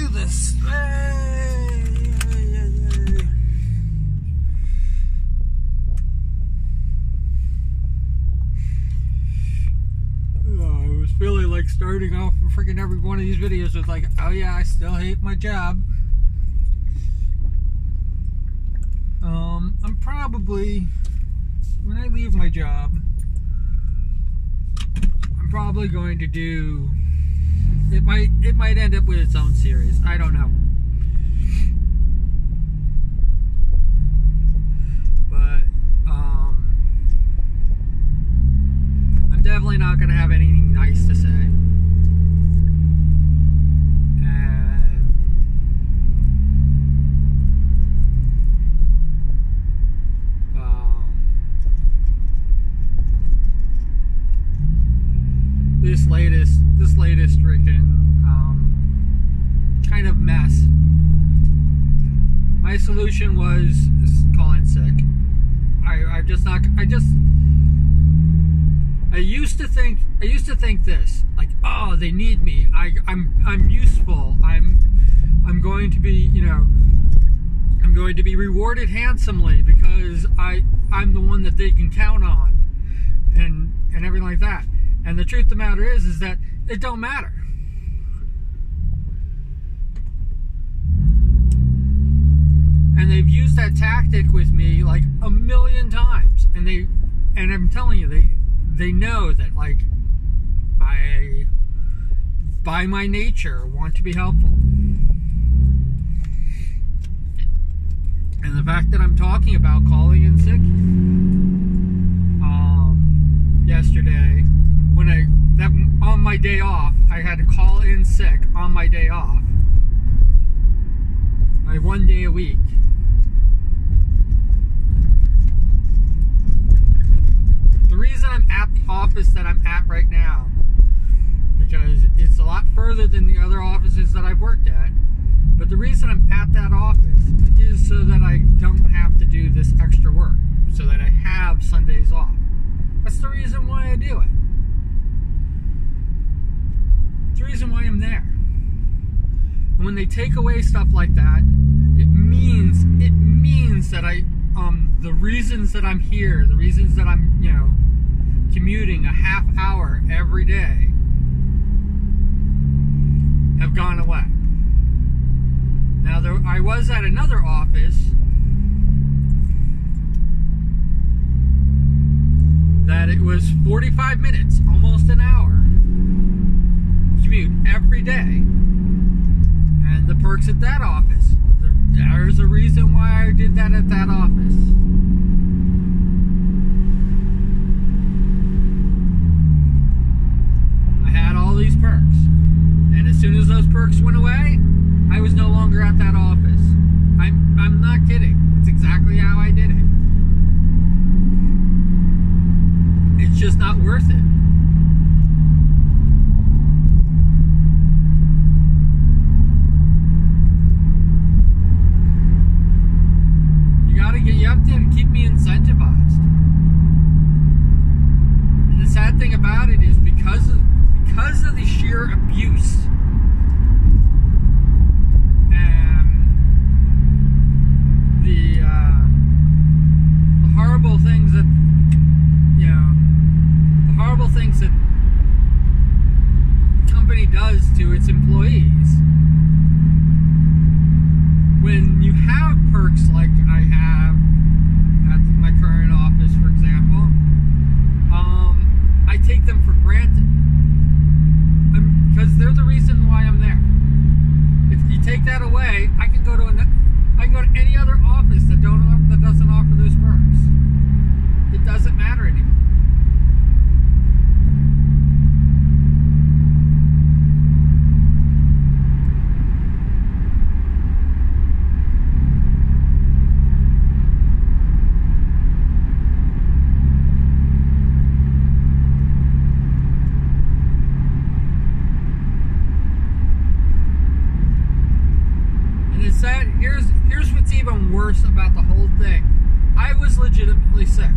do this. Yay. Oh, I was feeling like starting off freaking every one of these videos with like, oh yeah, I still hate my job. I'm probably, when I leave my job, I'm probably going to do, it might end up with its own series. I don't know. But I'm definitely not going to have anything nice to say. This latest freaking kind of mess. My solution was call in sick. I used to think this, like, oh, they need me. I'm useful. I'm going to be, you know, I'm going to be rewarded handsomely because I'm the one that they can count on, and everything like that. And the truth of the matter is that it don't matter. And they've used that tactic with me like a million times. And I'm telling you, they know that, like, I, by my nature, want to be helpful. And the fact that I'm talking about calling in sick yesterday, on my day off, I had to call in sick on my day off. My 1 day a week. The reason I'm at the office that I'm at right now, because it's a lot further than the other offices that I've worked at, but the reason I'm at that office is so that I don't have to do this extra work, so that I have Sundays off. That's the reason why I do it. It's the reason why I'm there. And when they take away stuff like that, it means that the reasons that I'm here, the reasons that I'm, you know, commuting a half hour every day have gone away. Now, I was at another office that it was 45 minutes, almost an hour commute every day. And the perks at that office, there's a reason why I did that at that office. I had all these perks. And as soon as those perks went away, I was no longer at that office. I'm not kidding. It's exactly how I did it. It's just not worth it. You have to keep me incentivized. And the sad thing about it is because of the sheer abuse and the horrible things that, you know, the horrible things that the company does to its employees. When you have perks like I have at my current office, for example, I take them for granted. Because they're the reason why I'm there. If you take that away, I can go to any other office that doesn't offer those perks. It doesn't matter anymore. Here's what's even worse about the whole thing. I was legitimately sick.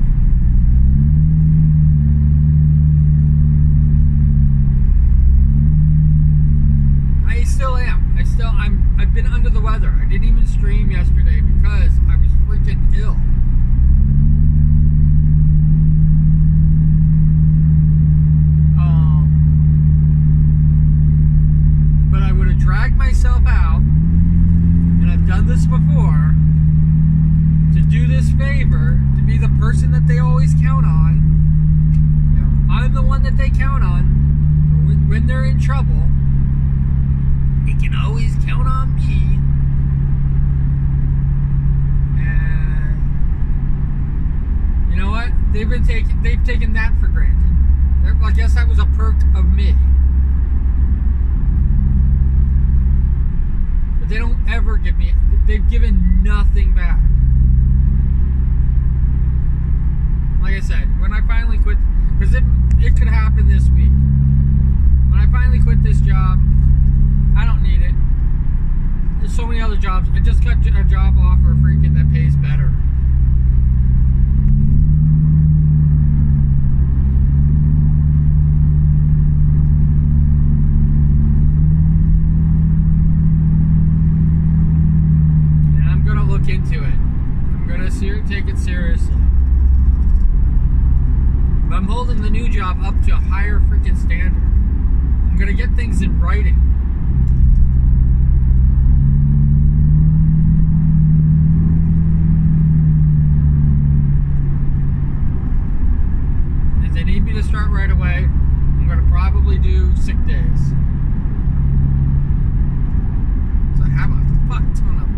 I still am. I I've been under the weather. I didn't even stream yesterday because I was freaking ill. But I would have dragged myself out, and I've done this before, to do this favor, to be the person that they always count on. You know, I'm the one that they count on when they're in trouble. They can always count on me. And you know what? They've taken that for granted. I guess that was a perk of me. But they don't ever give me. They've given nothing back. Like I said, when I finally quit, because it could happen this week. When I finally quit this job, I don't need it. There's so many other jobs. I just got a job offer freaking that pays better. And I'm going to look into it. I'm going to take it seriously. But I'm holding the new job up to a higher freaking standard. I'm going to get things in writing. And if they need me to start right away, I'm going to probably do sick days. So I have a fuck ton of them.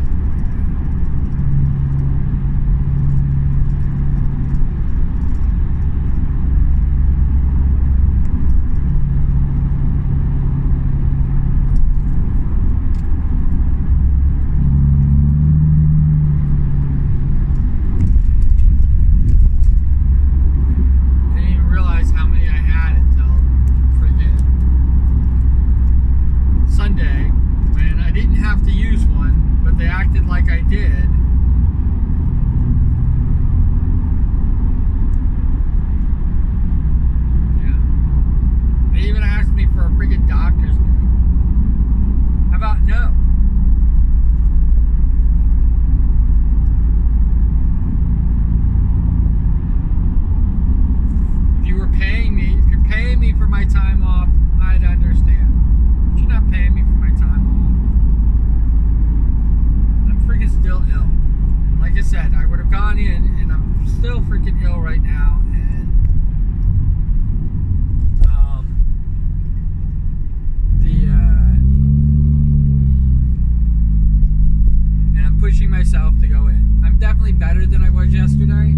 Myself to go in. I'm definitely better than I was yesterday,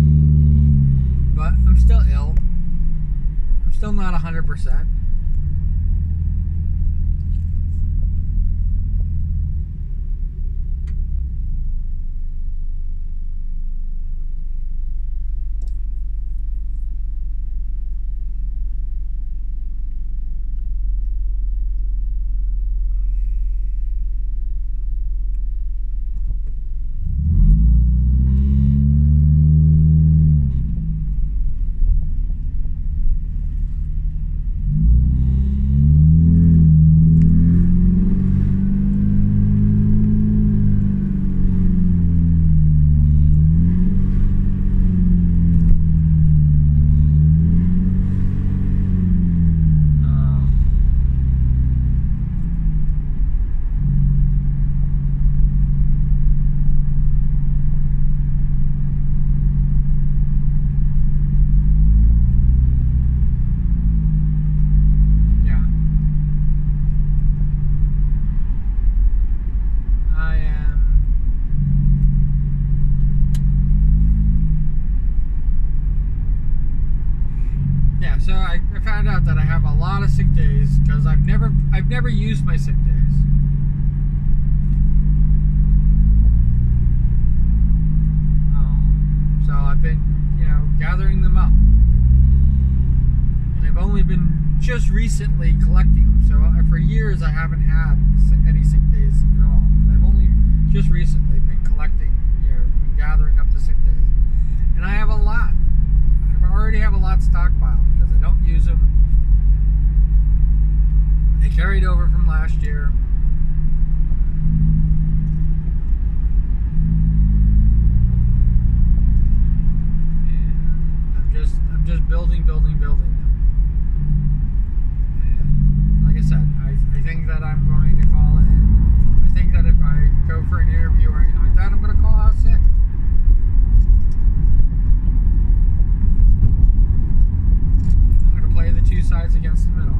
but I'm still ill. I'm still not 100%. So I found out that I have a lot of sick days because I've never used my sick days. So I've been, gathering them up, and I've only been just recently collecting them. So for years I haven't had any sick days at all. I've only just recently been collecting, been gathering up the sick days, and I have a lot. I already have a lot stockpiled because I don't use them. They carried over from last year. just building them. And like I said, I think that I'm going to call in. I think that if I go for an interview or anything like that, I'm going to call out sick. I'm going to play the two sides against the middle.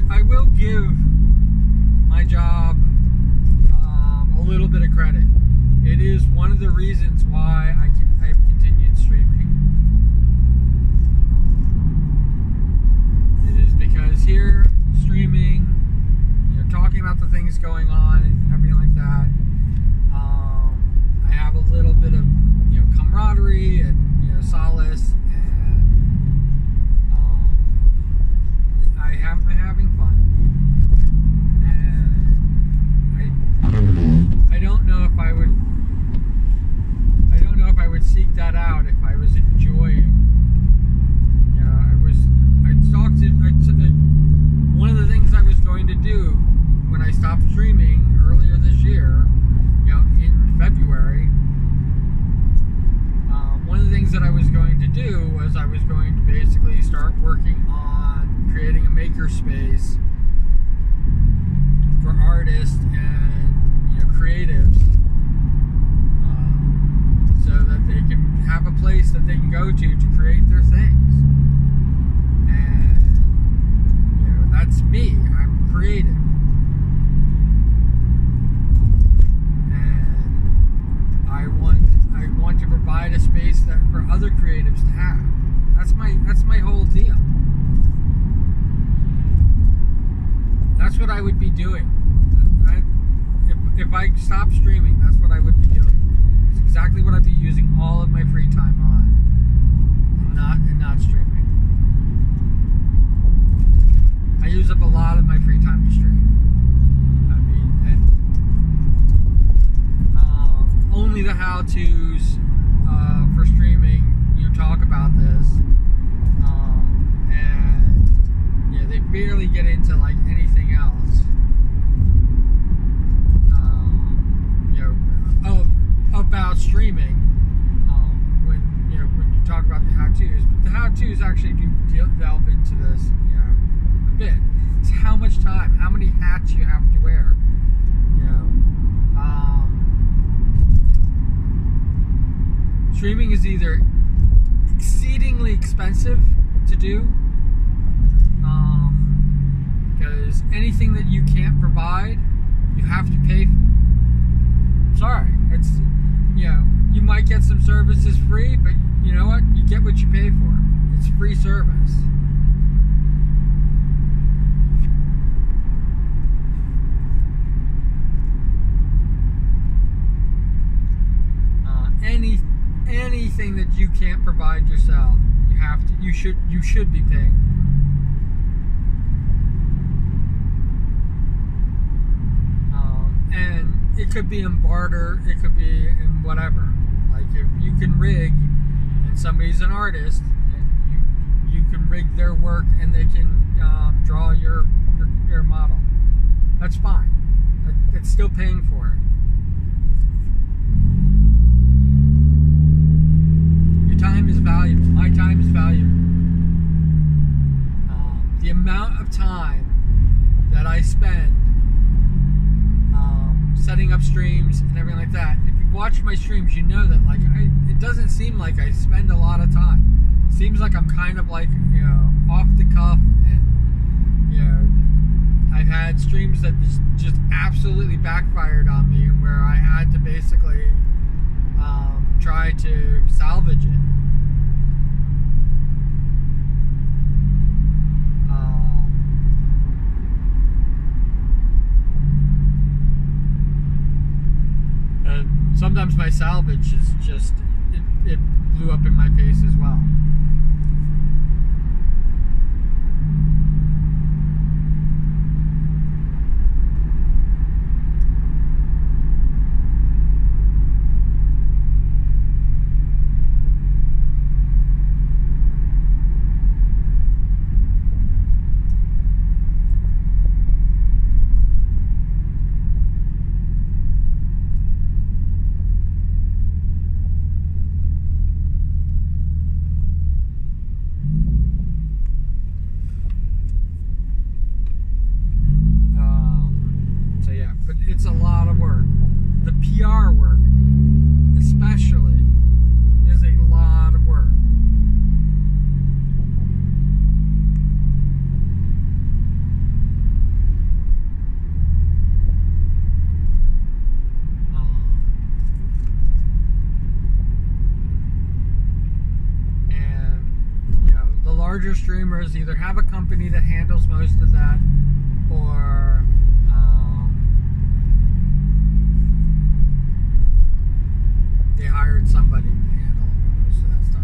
I will give my job a little bit of credit. It is one of the reasons why I have continued streaming. It is because here, streaming, talking about the things going on and everything like that, I have a little bit of camaraderie and solace, and I'm having fun. And I don't know if I would seek that out if I was enjoying. One of the things I was going to do when I stopped streaming earlier this year, in February, one of the things that I was going to do was I was going to basically start working on creating a makerspace for artists and creatives, so that they can have a place that they can go to create their things. And that's me. I'm creative, and I want to provide a space that for other creatives to have. That's my whole deal. That's what I would be doing. If I stopped streaming, that's what I would be doing. It's exactly what I'd be using all of my free time on, and not streaming. I use up a lot of my free time to stream. I mean, only the how-tos for streaming, talk about this, and they barely get into like anything else. About streaming, when you talk about the how-tos, but the how-tos actually do delve into this, a bit. It's how much time, how many hats you have to wear. Streaming is either exceedingly expensive to do, because anything that you can't provide, you have to pay for. Sorry, it's you might get some services free, but you know what? You get what you pay for. It's free service. Anything that you can't provide yourself, you should be paying for. And it could be in barter, it could be in whatever. Like if you can rig, and somebody's an artist, and you can rig their work, and they can draw your model. That's fine. It's still paying for it. Your time is valuable. My time is valuable. time that I spend setting up streams and everything like that. If you've watched my streams, you know that like it doesn't seem like I spend a lot of time. It seems like I'm kind of like, off the cuff, and I've had streams that just absolutely backfired on me, where I had to basically try to salvage it. And sometimes my salvage is just, it blew up in my face as well. It's a lot of work. The PR work, especially, is a lot of work. And the larger streamers either have a company that handles most of that, or they hired somebody to handle most of that stuff.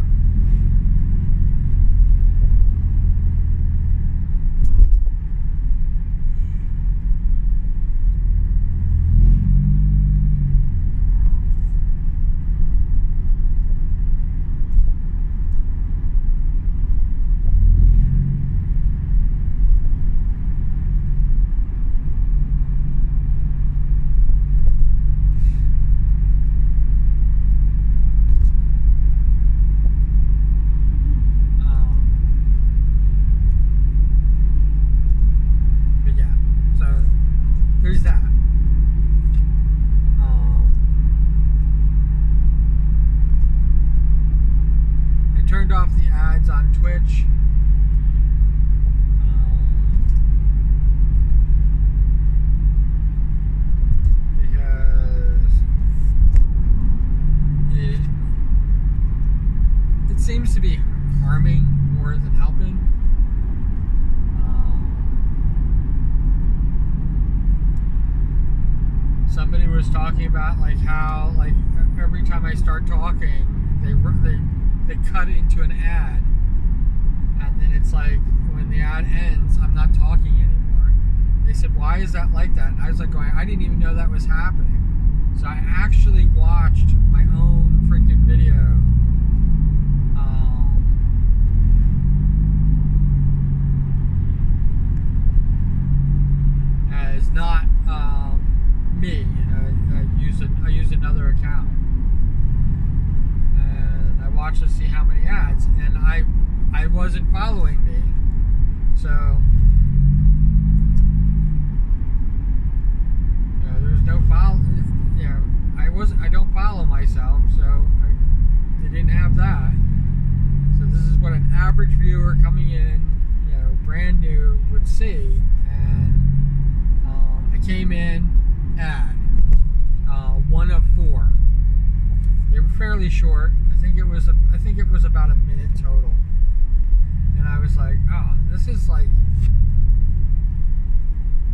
There's that. I turned off the ads on Twitch. Because it seems to be harming more than helping. Somebody was talking about like how like every time I start talking, they cut into an ad, and then it's like when the ad ends, I'm not talking anymore. They said, "Why is that like that?" And I was like going, "I didn't even know that was happening." So I actually watched my own freaking video. As not me. I use another account, and I watched to see how many ads, and I wasn't following me, so there's no follow. I don't follow myself, so they didn't have that. So this is what an average viewer coming in, brand new would see, and I came in. Ad, one of 4. They were fairly short. I think it was about a minute total. And I was like, oh, this is like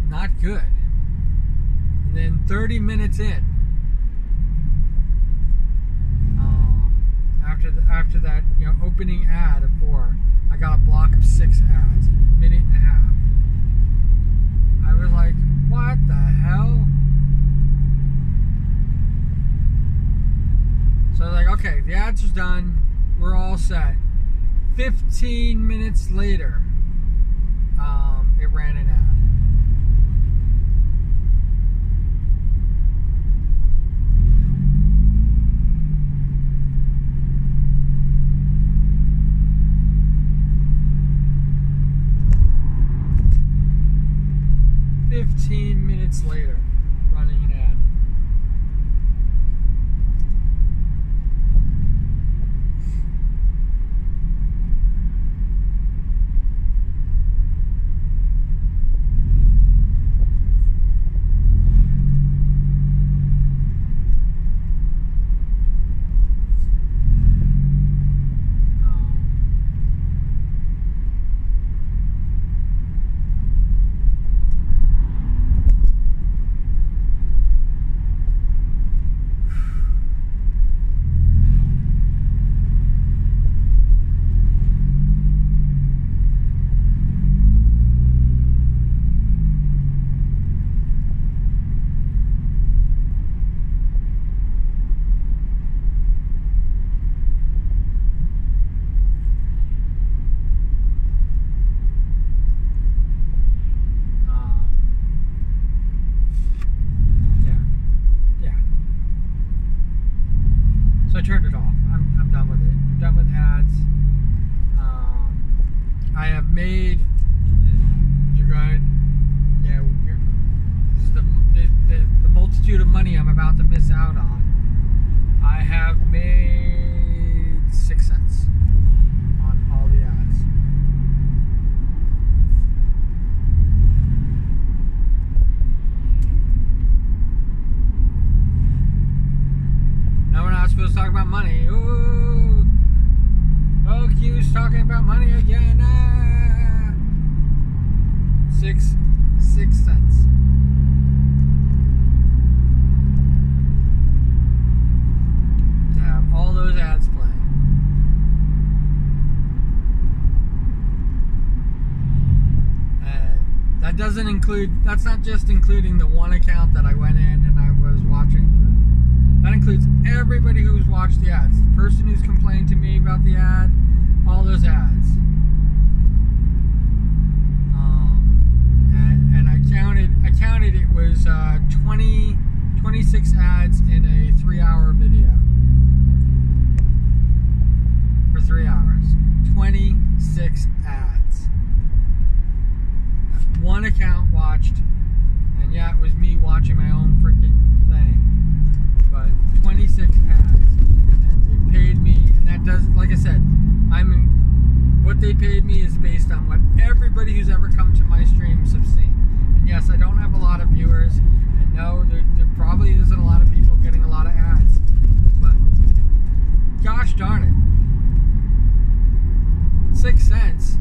not good. And then 30 minutes in, after that, opening ad of 4, I got a block of 6 ads, minute and a half. I was like, what the hell? So I was like, okay, the ads are done. We're all set. 15 minutes later, it ran an ad. 15 minutes later, running an ad. So I turned it off. I'm done with it. I'm done with ads. I have made. You're going. Yeah. This is the multitude of money I'm about to miss out on. I have made 6 cents on all the ads. No, we're not supposed to talk about money. Ooh. Oh, Q's talking about money again. Ah. 6 cents. To have all those ads playing. And that doesn't include, that's not just including the one account that I went in and I was watching. That includes everybody who's watched the ads. The person who's complained to me about the ad, all those ads. And I counted it was 26 ads in a 3-hour video. For 3 hours. 26 ads. One account watched, and yeah, it was me watching my own freaking thing. But 26 ads, and they paid me, and that does, like I said, what they paid me is based on what everybody who's ever come to my streams have seen. And yes, I don't have a lot of viewers, and no, there probably isn't a lot of people getting a lot of ads, but gosh darn it, 6 cents.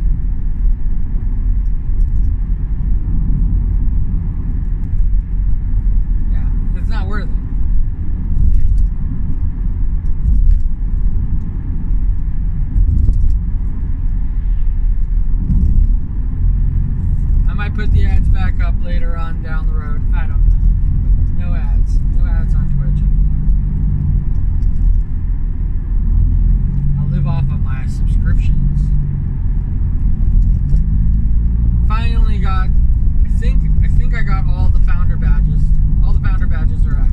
Yeah, it's not worth it. Put the ads back up later on down the road. I don't know. But no ads. No ads on Twitch anymore. I'll live off of my subscriptions. Finally got, I think I got all the founder badges. All the founder badges are out.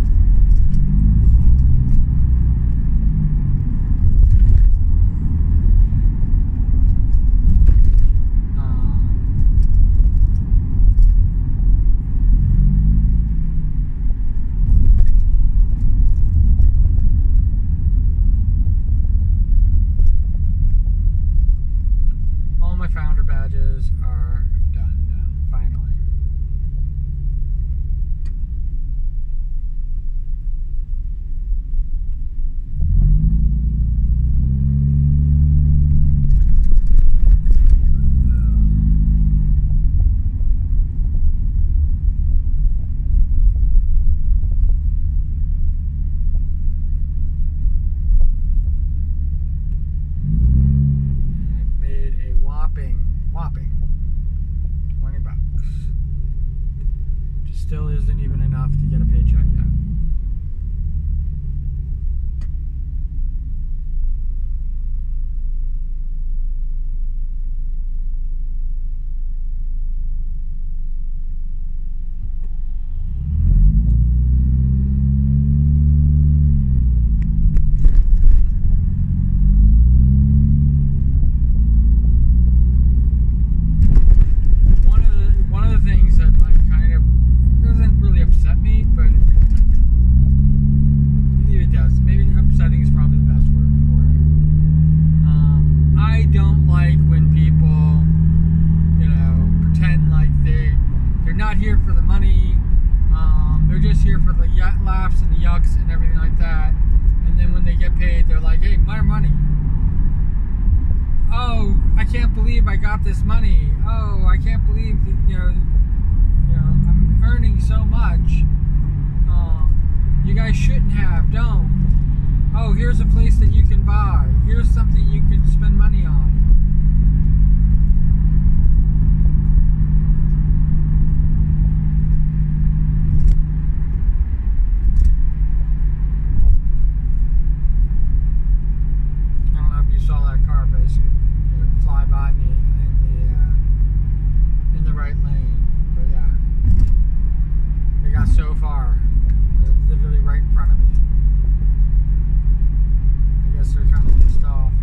Founder badges are done now, finally. Whopping $20. Which still isn't even enough to get a paycheck yet. One of the things that like kind of not here for the money. They're just here for the laughs and the yucks and everything like that. And then when they get paid, they're like, hey, my money. Oh, I can't believe I got this money. Oh, I can't believe that, I'm earning so much. You guys shouldn't have. Don't. Oh, here's a place that you can buy. Here's something you can spend money on. Saw that car basically fly by me in the right lane, but yeah, they got so far. They're literally right in front of me. I guess they're kind of pissed off.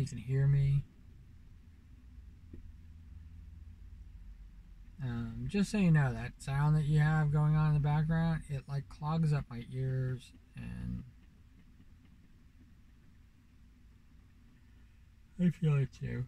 you can hear me. Just so you know, that sound that you have going on in the background, it like clogs up my ears, and I feel it too.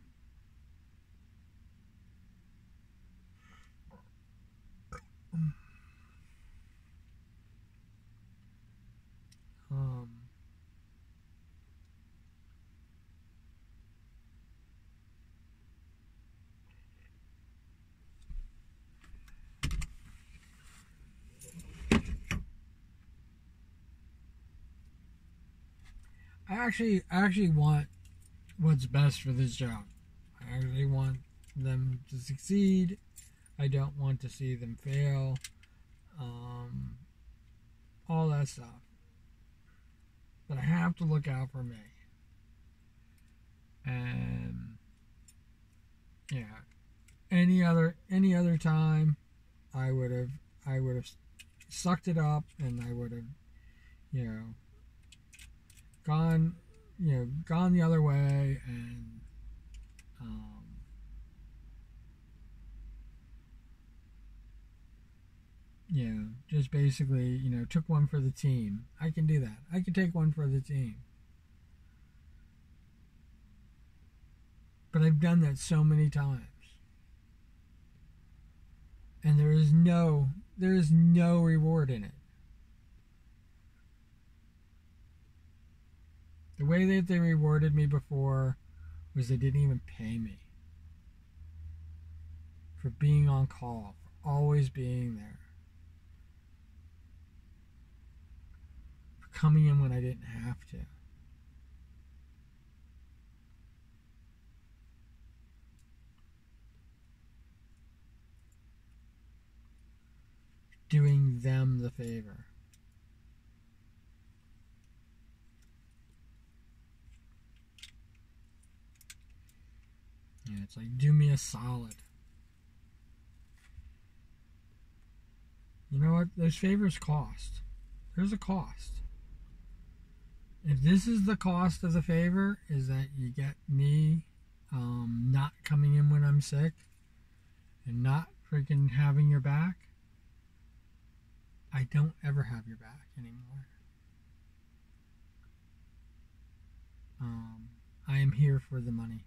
I actually want what's best for this job. I actually want them to succeed. I don't want to see them fail. All that stuff. But I have to look out for me. And yeah, any other time, I would have sucked it up, and I would have, gone the other way, and just basically, took one for the team. I can do that. I can take one for the team. But I've done that so many times. And there is no reward in it. The way that they rewarded me before was they didn't even pay me for being on call, for always being there, for coming in when I didn't have to. Doing them the favor. Yeah, it's like, do me a solid. You know what? Those favors cost. There's a cost. If this is the cost of the favor, is that you get me not coming in when I'm sick and not freaking having your back, I don't ever have your back anymore. I am here for the money.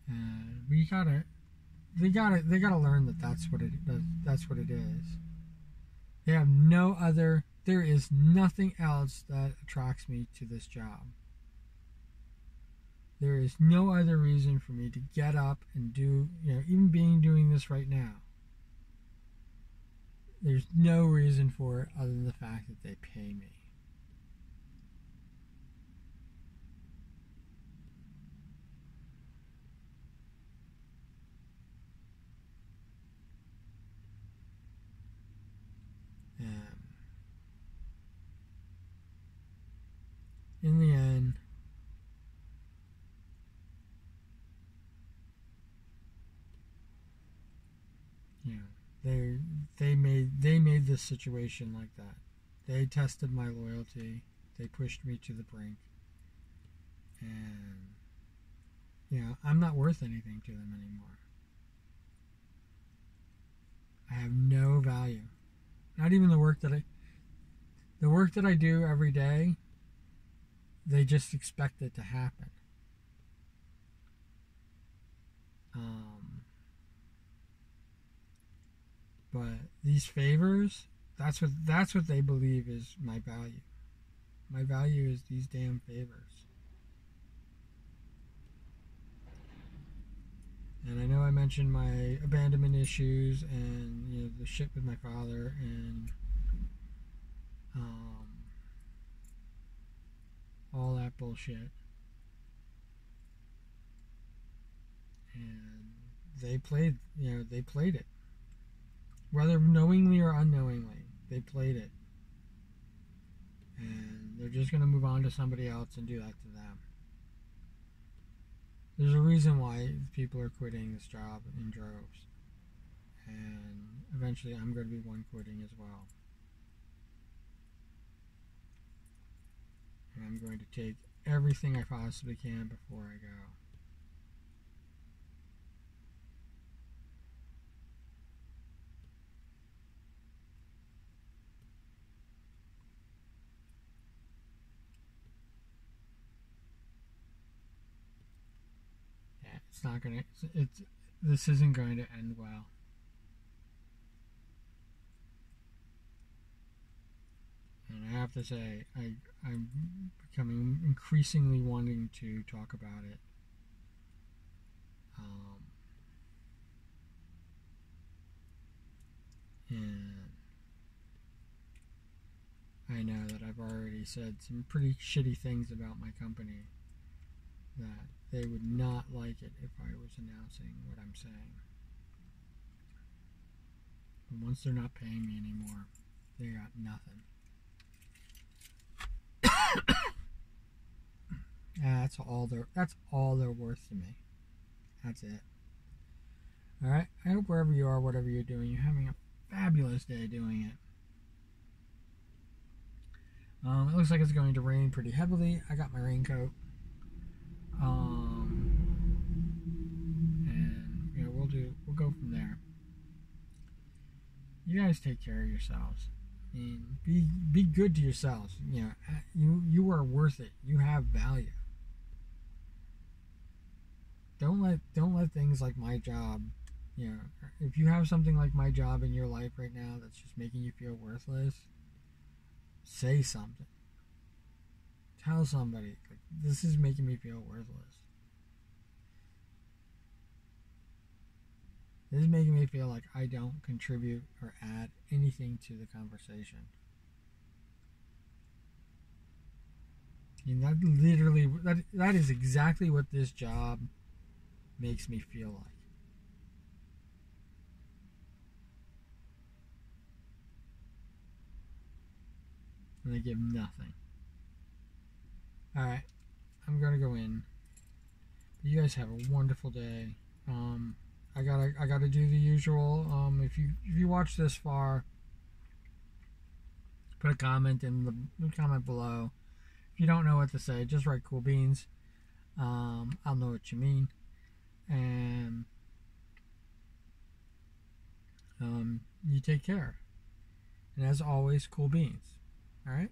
And they gotta learn that that's what it is. They have no other. There is nothing else that attracts me to this job. There is no other reason for me to get up and do, even doing this right now. There's no reason for it other than the fact that they pay me. In the end, they made this situation like that. They tested my loyalty. They pushed me to the brink, and I'm not worth anything to them anymore. I have no value. Not even the work that I do every day. They just expect it to happen. But these favors, that's what they believe is my value. My value is these damn favors. And I know I mentioned my abandonment issues and the shit with my father and all that bullshit. And they played it. Whether knowingly or unknowingly, they played it. And they're just going to move on to somebody else and do that to them. There's a reason why people are quitting this job in droves. And eventually I'm going to be one quitting as well. And I'm going to take everything I possibly can before I go. Yeah, it's not gonna. This isn't going to end well. And I have to say, I'm becoming increasingly wanting to talk about it. And I know that I've already said some pretty shitty things about my company, that they would not like it if I was announcing what I'm saying. But once they're not paying me anymore, they got nothing. That's all they're worth to me. That's it. Alright? I hope wherever you are, whatever you're doing, you're having a fabulous day doing it. It looks like it's going to rain pretty heavily. I got my raincoat. And we'll go from there. You guys take care of yourselves. I mean, be good to yourselves. You are worth it. You have value. Don't let things like my job, if you have something like my job in your life right now that's just making you feel worthless, say something. Tell somebody, like, this is making me feel worthless. This is making me feel like I don't contribute or add anything to the conversation. And that is exactly what this job makes me feel like. And they give nothing. Alright, I'm gonna go in. You guys have a wonderful day. I gotta do the usual. If you watch this far, put a comment in the comment below. If you don't know what to say, just write cool beans. I'll know what you mean. And you take care. And as always, cool beans. All right.